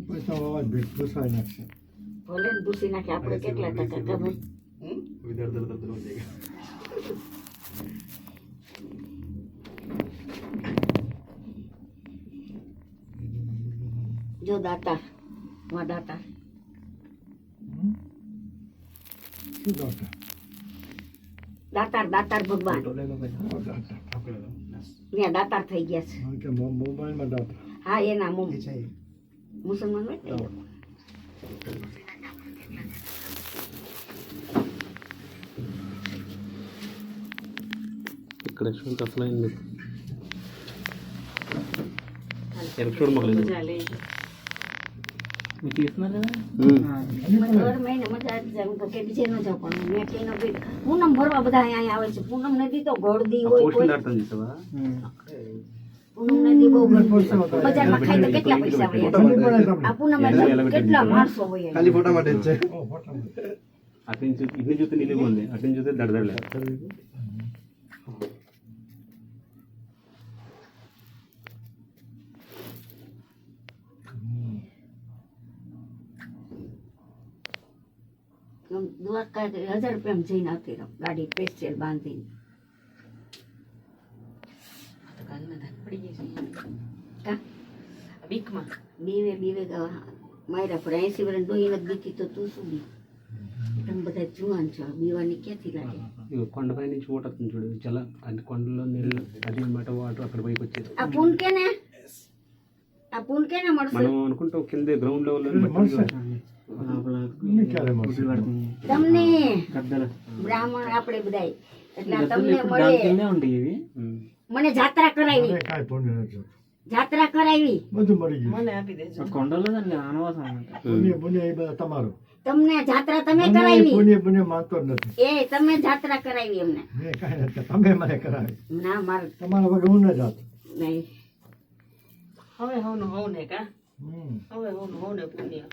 પૈસા અવાજ ભીટ પૂછાય નાખશે. ભલે ને પૂછી નાખે આપણે કેટલા ટકા કા ભાઈ જો દાતા દાતા શું દાતા? દાતાર દાતાર ભગવાન ત્યાં દાતાર થઈ ગયા છે. કે મોબાઈલમાં દાતા. હા એના મુસલમાન હોય ને. ఇక్కడ చూడండి అసలు అయింది ఎలక్ట్రోడ్ మొదలైంది మీకు తీసుకున్నారు కదా દર મહિને મજા આવી જાય. હું તો કે બીજે ન જાઉં પણ મેં કઈ ન પીધું. પૂનમ ભરવા બધા અહીંયા આવે છે. પૂનમ નદી તો ગળદી હોય పోస్టింగ్ ఆడతాం చేసావా પૂનમ નદી બહુ ગળદી. બજારમાં ખાઈ તો કેટલા પૈસા હોય આ પૂનમ એટલે કેટલા માણસો હોય ખાલી ફોટા માટે જ છે. అటు నుంచి ఇటు చూస్తే నీళ్ళు ఉంది అటు నుంచి చూస్తే దడదడలే દ્વારકા 1000 રૂપિયામાં જઈને આવતી રહું ગાડી સ્પેશિયલ બાંધીને. બીવે બીવે માર્યા પર 80 વર્ષ ડોહી નથી દીધી તો તું શું બી? તમે બધા જુવાન છો, બીવાની ક્યાંથી લાગે? కొండపై నుంచి ఊట వస్తుంది చూడు చాలా అంటే కొండలో నీళ్ళు అది అన్నమాట వాటర్ అక్కడ పైకి వచ్చేది આ પૂન કેને મળશે? మనం అనుకుంటాం కింద గ్రౌండ్ లెవెల్ તમને બ્રાહ્મણ આપણે બધાય એટલે આ તમને મળે. મને જાત્રા કરાવી, કાંઈ પુણ્ય નથી. જાત્રા કરાવી બધું મળી ગયું. મને આપી દેજો. కొండలో પુણ્ય પુણ્ય એ બધા તમારું. તમને જાત્રા તમે મને કરાવી. પુણ્ય પુણ્ય માનતો જ નથી. એ તમે જાત્રા કરાવી અમને. મેં કાંઈ નથી. તમે મને કરાવી. ના માર તમારા વગર હું ન જાત. નહીં. હવે હોનું હોને કા હમ. હવે હોનું હોને પુણ્ય.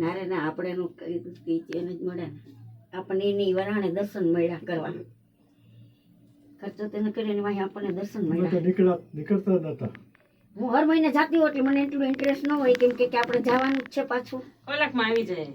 ના રે ના આપણે એનું કીધું કે એને જ મળે ને આપણને એની વરાણે દર્શન મળ્યા કરવા. ખર્ચો તેને કરીને વાહી આપણને દર્શન અમે તો મળ્યા. નીકળતા જ નતા. હું હર મહિને જાતી હોઉં એટલે મને એટલું ઇન્ટરેસ્ટ ન હોય કેમ કે આપણે જવાનું જ છે પાછું. કલાકમાં આવી જાય.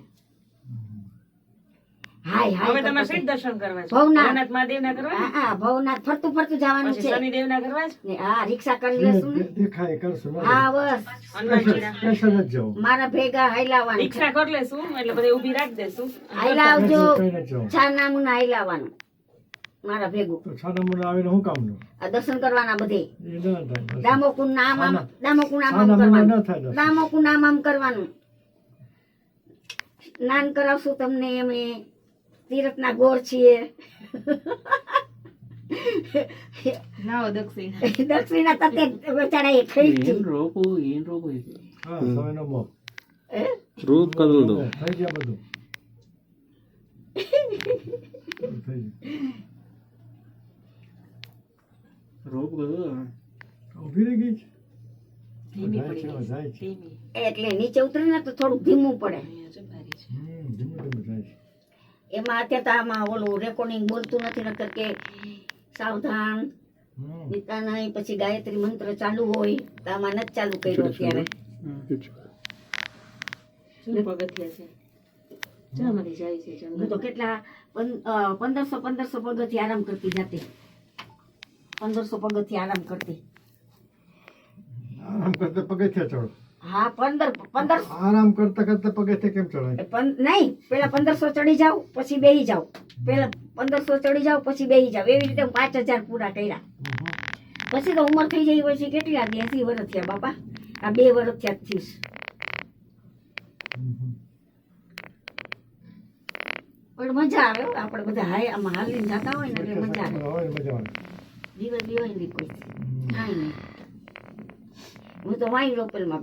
હાય હવે હાય તમારે શેઠ દર્શન કરવા છે. ભવનાથ. ભવનાથ મહાદેવના કરવા છે? હા ભવનાથ ફરતું ફરતું જવાનું પછી છે શનિદેવના કરવા છે? ને હા રિક્ષા કરી લેશું ને. દેખાય કરશું. હા બસ હનુમાનજીના. સ્પેશિયલ જ જાઉં. મારા ભેગા હાઈલાવાનું છે. રિક્ષા કરી લેશું એટલે બધે ઊભી રાખી દેશું. હાઈલાવજો. કઈ નથી જાઉં. છા નામું હાઈલાવાનું મારા ભેગું. તો છાનામુના આવીને હું કામનું? આ દર્શન કરવાના બધે. એ ન થાય. દામોકુંડ નામ આમ દામોકુંડ નામ આમ છાનામુના કરવાનું. ન થાય દર્શન. દામોકુંડ નામ આમ કરવાનું. સ્નાન કરાવશું તમને અમે તીરથના ગોળ છીએ. લાવો દક્ષિણા. દક્ષિણા તતે બેચારા એ ખાઈ જ ఏం రోపు ఇది હા સમયનો મોહ. రూప్ కదలదు થઈ ગયા બધું. થઈ ગયું. రోపు కదా ઊભી રહી ગઈ છે. ધીમી જાય પડી છે, ગઈ. જાય છે. ધીમી. એટલે નીચે ઉતરે ને તો થોડું ધીમું પડે. અહીંયા જો ભારી છે. ધીમે ધીમે જાય છે. એમાં અત્યારે તો આમાં ઓલું રેકોર્ડિંગ બોલતું નથી નકર કે સાવધાન હમ. નીતા નહીં પછી ગાયત્રી મંત્ર ચાલુ હોય તો આમાં નથી ચાલુ કર્યો અત્યારે. શું પગથિયા છે? જામાંથી જાય છે હું તો જંગલ. કેટલા 1500 પગથી આરામ કરતી જાતી. 1500 પગથી આરામ કરતી. આરામ કરતા પગથિયા ચડો. હા 1500 આરામ કરતા કરતા પગથિયા કેમ ચડાય? નહીં પેલા 1500 ચડી જાવ પછી બેહી જાવ. પેલા 1500 ચડી જાવ પછી બેહી જાવ. એવી રીતે હું 5000 પૂરા કર્યા. પછી તો ઉંમર થઈ જાય પછી કેટલી આ 80 વર્ષ થયા બાપા. આ 2 વર્ષ થયા જ થઈશ. પણ મજા આવે હો. આપણે બધા હાય આમાં હાલીને જતા હોય ને એટલે મજા આવે. હવે મજા આવે. દિવસ દિવસ નહીં કોઈ કાંઈ નહીં. હું તો વાઈ લોકલમાં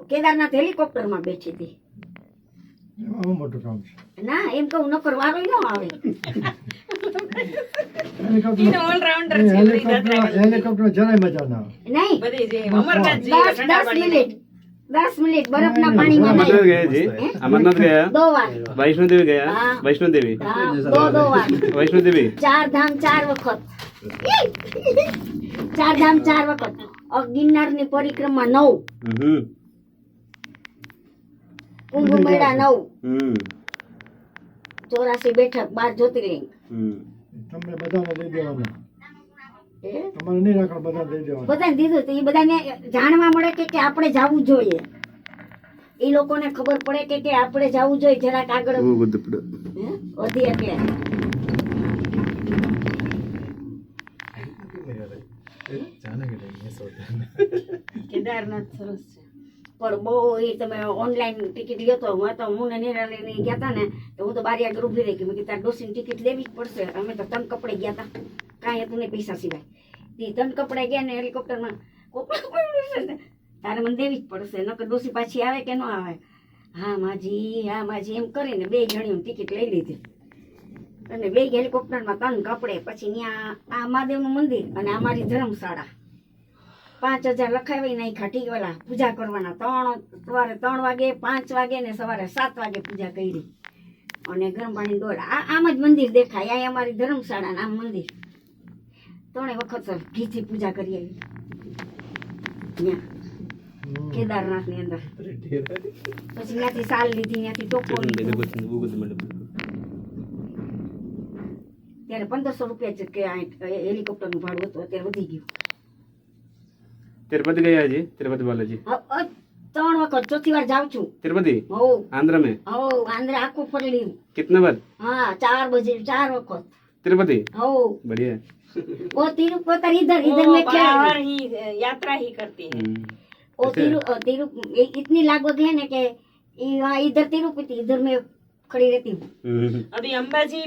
કેદારનાથ હેલિકોપ્ટરમાં બેઠી હતી. એમાં હું મોટું કામ છે. ના એમ કહું નકર વારો ન આવે. ઈને all-rounder છે. બધી જાત્રા હેલિકોપ્ટર જરાય મજા ના આવે. નહીં બધી જે અમરનાથ જી 10 મિનિટ બરફના પાણીમાં अमरनाथ નહીં. गया जी अमरनाथ गया 2 વાર. वैष्णो देवी गया हाँ। वैष्णो देवी હા, 2 વાર. वैष्णो देवी 4 ધામ 4 વખત. 4 ધામ 4 વખત. ગિરનારની પરિક્રમા 9. કુંભ મેળા 9, હમ 84 બેઠક, 12 જ્યોતિર્લિંગ. હમ તમને બધાને દઈ દેવાના. એ તમારે નહીં રાખવાનું, બધાને દઈ દેવાના. બધાને દીધું તો એ બધાને જાણવા મળે કે આપણે જવું જોઈએ. એ લોકોને ખબર પડે કે આપણે જવું જોઈએ જરાક આગળ બહુ બધું પડે. હે? વધી એટલે કેદારનાથ સરસ છે. પણ બહુ એ તમે ઓનલાઈન ટિકિટ લ્યો તો હું ને નિરાલી ગયા હતા ને તો હું તો બારી આગળ ઊભી રહી ગઈ. મેં કીધું તાર ડોસીની ટિકિટ લેવી જ પડશે. અમે તો તન કપડે ગયા હતા, કાંઈ હતું નહીં પૈસા સિવાય. તે તન કપડે ગયા ને હેલિકોપ્ટરમાં તારે મને દેવી જ પડશે, નકર ડોસી પાછી આવે કે ન આવે. હા માજી એમ કરીને 2 જણીઓની ટિકિટ લઈ લીધી અને 2 હેલિકોપ્ટરમાં તન કપડે. પછી ત્યાં આ મહાદેવનું મંદિર અને અમારી ધર્મશાળા 5000 લખાવી નાખ્યા. ઠીક ઓલા પૂજા કરવાના સવારે 3 વાગે, 5 વાગે ને સવારે 7 વાગે પૂજા કરી અને ગરમ પાણી ડોળ. આમ જ મંદિર દેખાય. આ અમારી ધર્મશાળા આમ મંદિર 3 વખત ઘીથી પૂજા કરી આવી ત્યાં કેદારનાથ ની અંદર. પછી ત્યાંથી સાલ લીધી, ત્યાંથી ટોપો લીધો. બહુ બધું મળે. ત્યારે 1500 રૂપિયા જ કે હેલિકોપ્ટર નું ભાડું હતું, અત્યારે વધી ગયું. तिरुपति गया जी? तिरुपति बालाजी 3 વખત, 4થી વાર જાઉં છું. तिरुपति હો आंध्र में હો આંધ્ર આખું ફરી. कितने बार? हाँ 4 बजे 4 वक्त. तिरुपति हो बढ़िया है। वो तिरुपति इधर वो में क्या बार ही यात्रा ही करती है. वो तिरु इतनी लागवग है ना कि वहाँ इधर तिरुपति, इधर में खड़ी रहती हूँ. अभी अंबाजी